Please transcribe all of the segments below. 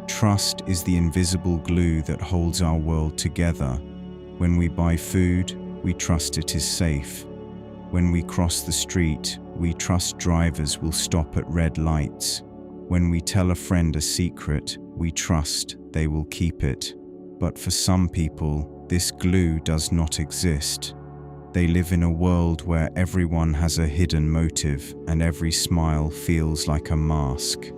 Trust is the invisible glue that holds our world together. When we buy food, we trust it is safe. When we cross the street, we trust drivers will stop at red lights. When we tell a friend a secret, we trust they will keep it. But for some people, this glue does not exist. They live in a world where everyone has a hidden motive and every smile feels like a mask.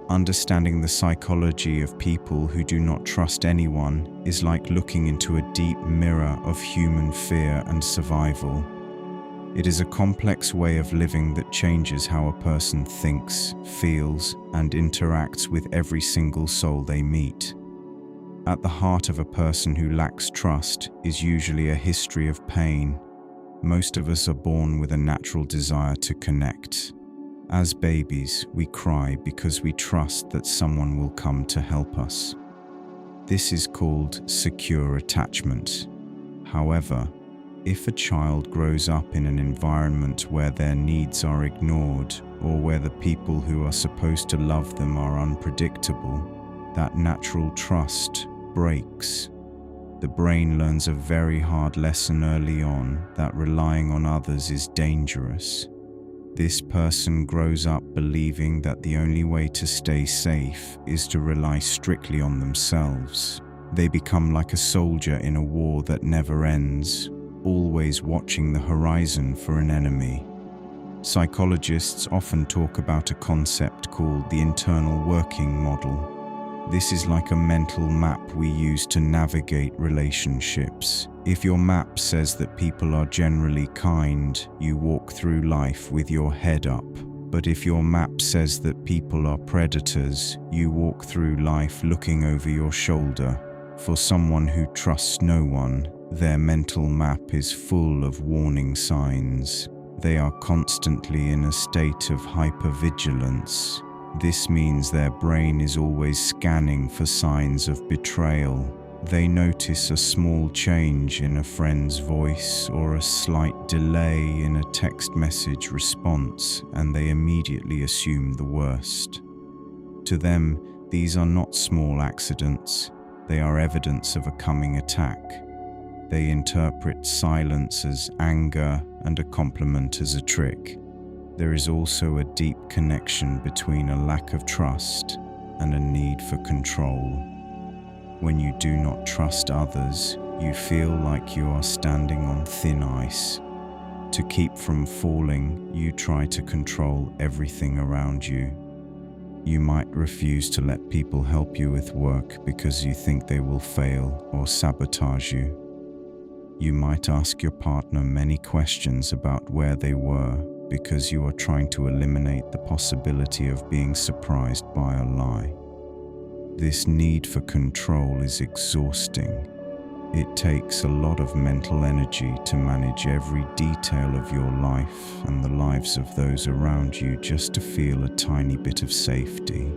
Understanding the psychology of people who do not trust anyone is like looking into a deep mirror of human fear and survival. It is a complex way of living that changes how a person thinks, feels, and interacts with every single soul they meet. At the heart of a person who lacks trust is usually a history of pain. Most of us are born with a natural desire to connect. As babies, we cry because we trust that someone will come to help us. This is called secure attachment. However, if a child grows up in an environment where their needs are ignored or where the people who are supposed to love them are unpredictable, that natural trust breaks. The brain learns a very hard lesson early on that relying on others is dangerous. This person grows up believing that the only way to stay safe is to rely strictly on themselves. They become like a soldier in a war that never ends, always watching the horizon for an enemy. Psychologists often talk about a concept called the internal working model. This is like a mental map we use to navigate relationships. If your map says that people are generally kind, you walk through life with your head up. But if your map says that people are predators, you walk through life looking over your shoulder. For someone who trusts no one, their mental map is full of warning signs. They are constantly in a state of hypervigilance. This means their brain is always scanning for signs of betrayal. They notice a small change in a friend's voice or a slight delay in a text message response, and they immediately assume the worst. To them, these are not small accidents. They are evidence of a coming attack. They interpret silence as anger and a compliment as a trick. There is also a deep connection between a lack of trust and a need for control. When you do not trust others, you feel like you are standing on thin ice. To keep from falling, you try to control everything around you. You might refuse to let people help you with work because you think they will fail or sabotage you. You might ask your partner many questions about where they were because you are trying to eliminate the possibility of being surprised by a lie. This need for control is exhausting. It takes a lot of mental energy to manage every detail of your life and the lives of those around you just to feel a tiny bit of safety.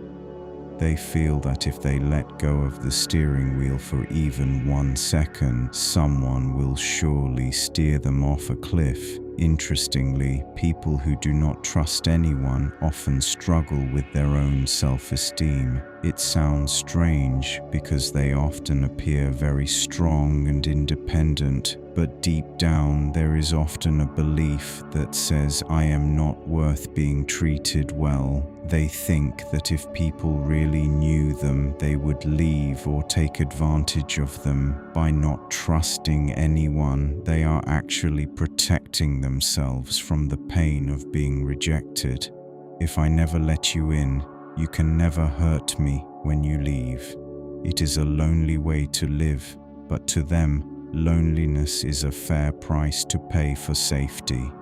They feel that if they let go of the steering wheel for even 1 second, someone will surely steer them off a cliff. Interestingly, people who do not trust anyone often struggle with their own self-esteem. It sounds strange because they often appear very strong and independent, but deep down there is often a belief that says, "I am not worth being treated well." They think that if people really knew them, they would leave or take advantage of them. By not trusting anyone, they are actually protecting themselves from the pain of being rejected. If I never let you in, you can never hurt me when you leave. It is a lonely way to live, but to them, loneliness is a fair price to pay for safety.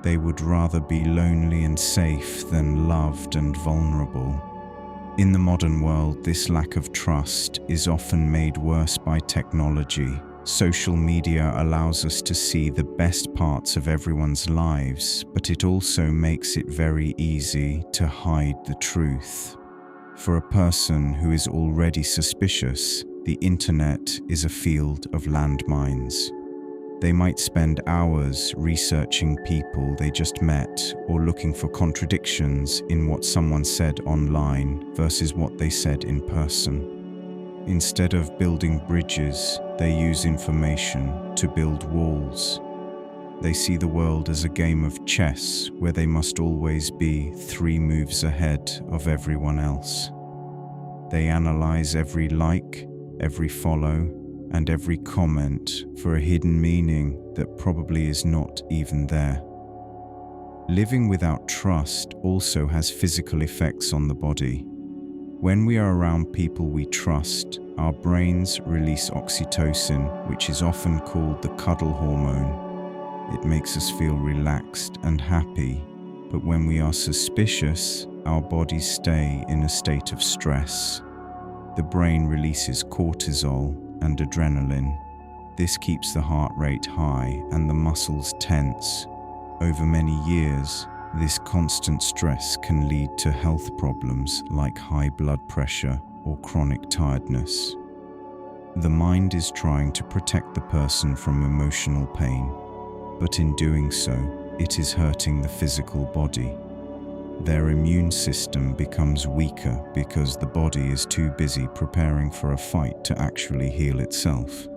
They would rather be lonely and safe than loved and vulnerable. In the modern world, this lack of trust is often made worse by technology. Social media allows us to see the best parts of everyone's lives, but it also makes it very easy to hide the truth. For a person who is already suspicious, the internet is a field of landmines. They might spend hours researching people they just met or looking for contradictions in what someone said online versus what they said in person. Instead of building bridges, they use information to build walls. They see the world as a game of chess where they must always be 3 moves ahead of everyone else. They analyze every like, every follow, and every comment for a hidden meaning that probably is not even there. Living without trust also has physical effects on the body. When we are around people we trust, our brains release oxytocin, which is often called the cuddle hormone. It makes us feel relaxed and happy, but when we are suspicious, our bodies stay in a state of stress. The brain releases cortisol and adrenaline. This keeps the heart rate high and the muscles tense. Over many years, this constant stress can lead to health problems like high blood pressure or chronic tiredness. The mind is trying to protect the person from emotional pain, but in doing so, it is hurting the physical body. Their immune system becomes weaker because the body is too busy preparing for a fight to actually heal itself.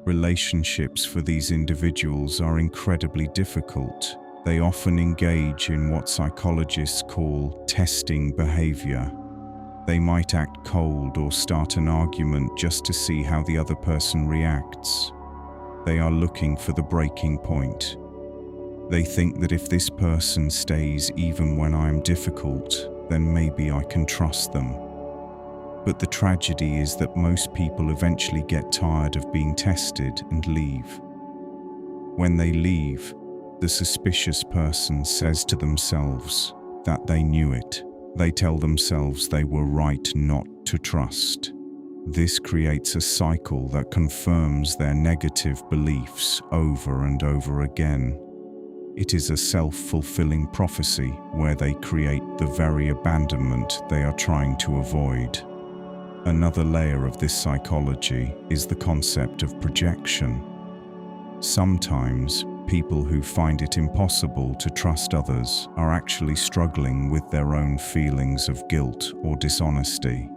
Relationships for these individuals are incredibly difficult. They often engage in what psychologists call testing behavior. They might act cold or start an argument just to see how the other person reacts. They are looking for the breaking point. They think that if this person stays even when I am difficult, then maybe I can trust them. But the tragedy is that most people eventually get tired of being tested and leave. When they leave, the suspicious person says to themselves that they knew it. They tell themselves they were right not to trust. This creates a cycle that confirms their negative beliefs over and over again. It is a self-fulfilling prophecy where they create the very abandonment they are trying to avoid. Another layer of this psychology is the concept of projection. Sometimes, people who find it impossible to trust others are actually struggling with their own feelings of guilt or dishonesty.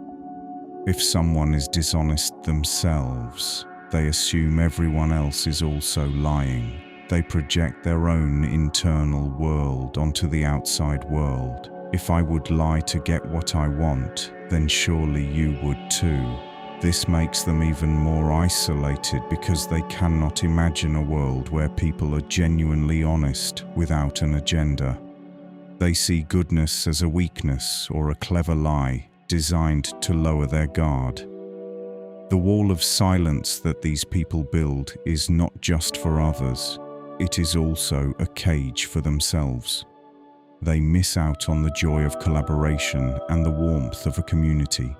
If someone is dishonest themselves, they assume everyone else is also lying. They project their own internal world onto the outside world. If I would lie to get what I want, then surely you would too. This makes them even more isolated because they cannot imagine a world where people are genuinely honest without an agenda. They see goodness as a weakness or a clever lie designed to lower their guard. The wall of silence that these people build is not just for others, it is also a cage for themselves. They miss out on the joy of collaboration and the warmth of a community.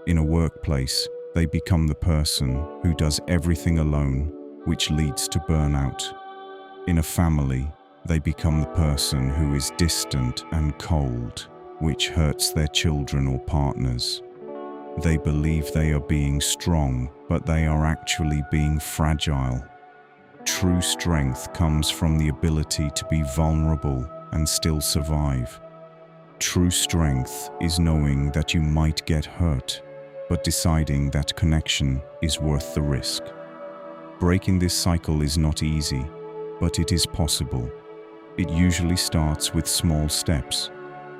In a workplace, they become the person who does everything alone, which leads to burnout. In a family, they become the person who is distant and cold, which hurts their children or partners. They believe they are being strong, but they are actually being fragile. True strength comes from the ability to be vulnerable and still survive. True strength is knowing that you might get hurt, but deciding that connection is worth the risk. Breaking this cycle is not easy, but it is possible. It usually starts with small steps.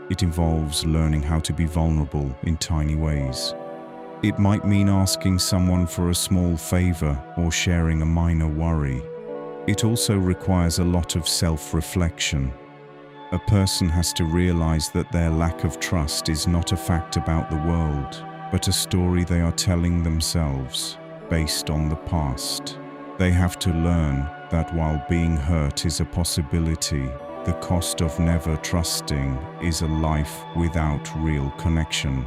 It involves learning how to be vulnerable in tiny ways. It might mean asking someone for a small favor or sharing a minor worry. It also requires a lot of self-reflection. A person has to realize that their lack of trust is not a fact about the world, but a story they are telling themselves based on the past. They have to learn that while being hurt is a possibility, the cost of never trusting is a life without real connection.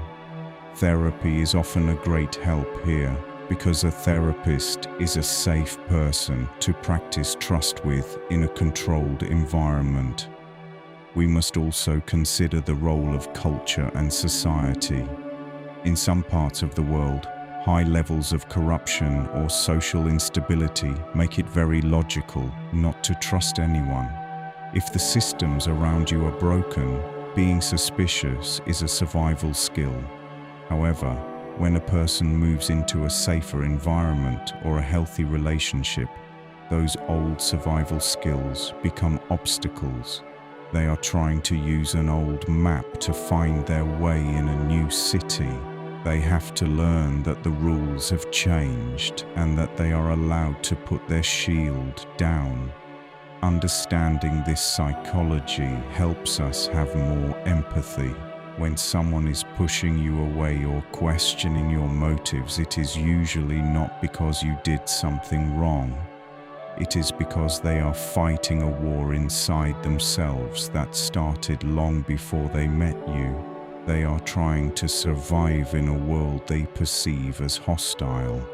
Therapy is often a great help here because a therapist is a safe person to practice trust with in a controlled environment. We must also consider the role of culture and society. In some parts of the world, High levels of corruption or social instability make it very logical not to trust anyone. If the systems around you are broken, being suspicious is a survival skill. However, when a person moves into a safer environment or a healthy relationship, those old survival skills become obstacles. They are trying to use an old map to find their way in a new city. They have to learn that the rules have changed and that they are allowed to put their shield down. Understanding this psychology helps us have more empathy. When someone is pushing you away or questioning your motives, it is usually not because you did something wrong. It is because they are fighting a war inside themselves that started long before they met you. They are trying to survive in a world they perceive as hostile.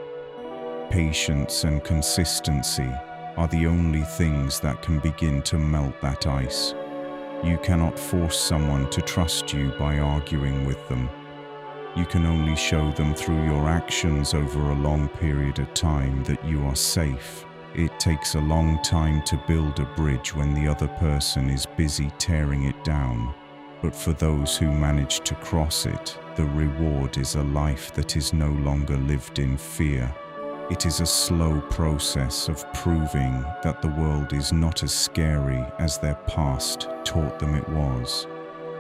Patience and consistency are the only things that can begin to melt that ice. You cannot force someone to trust you by arguing with them. You can only show them through your actions over a long period of time that you are safe. It takes a long time to build a bridge when the other person is busy tearing it down. But for those who manage to cross it, the reward is a life that is no longer lived in fear. It is a slow process of proving that the world is not as scary as their past taught them it was.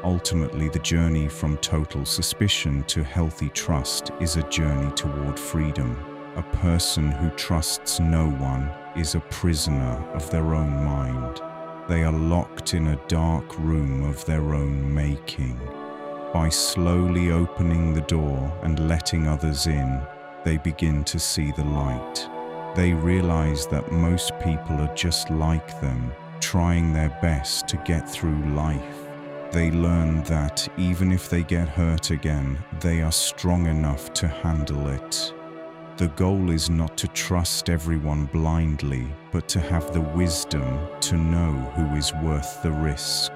Ultimately, the journey from total suspicion to healthy trust is a journey toward freedom. A person who trusts no one is a prisoner of their own mind. They are locked in a dark room of their own making. By slowly opening the door and letting others in, they begin to see the light. They realize that most people are just like them, trying their best to get through life. They learn that even if they get hurt again, they are strong enough to handle it. The goal is not to trust everyone blindly, but to have the wisdom to know who is worth the risk.